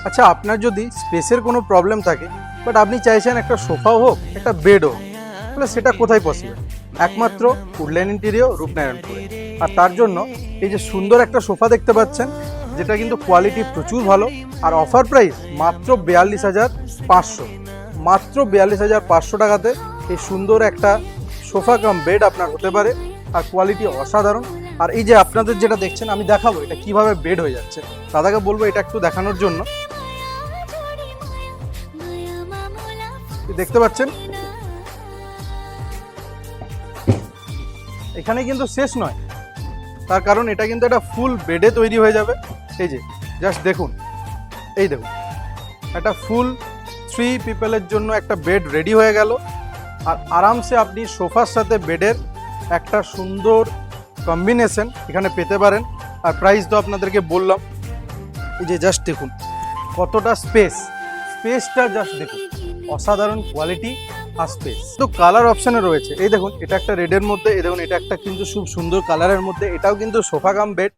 আচ্ছা, আপনার যদি স্পেসের কোনো প্রবলেম থাকে, বাট আপনি চাইছেন একটা সোফাও হোক, একটা বেডও, তাহলে সেটা কোথায় পসিবল? একমাত্র উডল্যান্ড ইন্টেরিয়র, রূপনারায়ণপুরে। আর তার জন্য এই যে সুন্দর একটা সোফা দেখতে পাচ্ছেন, যেটা কিন্তু কোয়ালিটি প্রচুর ভালো, আর অফার প্রাইস মাত্র 42,500। মাত্র 42,500 টাকাতে এই সুন্দর একটা সোফা কাম বেড আপনার হতে পারে, আর কোয়ালিটি অসাধারণ। আর এই যে আপনাদের যেটা দেখছেন, আমি দেখাবো এটা কিভাবে বেড হয়ে যাচ্ছে। দাদাকে বলবো এটা একটু দেখানোর জন্য। দেখতে পাচ্ছেন, এখানে কিন্তু শেষ নয়, তার কারণ এটা কিন্তু একটা ফুল বেডে তৈরি হয়ে যাবে। এই যে জাস্ট দেখুন, এই দেখুন, একটা ফুল 3 পিপলের জন্য একটা বেড রেডি হয়ে গেল। আর আরামসে আপনি সোফার সাথে বেডের একটা সুন্দর কম্বিনেশন এখানে পেতে পারেন। আর প্রাইস তো আপনাদেরকে বললাম। এই যে জাস্ট দেখুন কতটা স্পেসটা জাস্ট দেখুন, অসাধারণ কোয়ালিটি আর স্পেস। তো কালার অপশানে রয়েছে, এই দেখুন এটা একটা রেডের মধ্যে, এই দেখুন এটা একটা কিন্তু খুব সুন্দর কালারের মধ্যে, এটাও কিন্তু সোফা কাম বেড।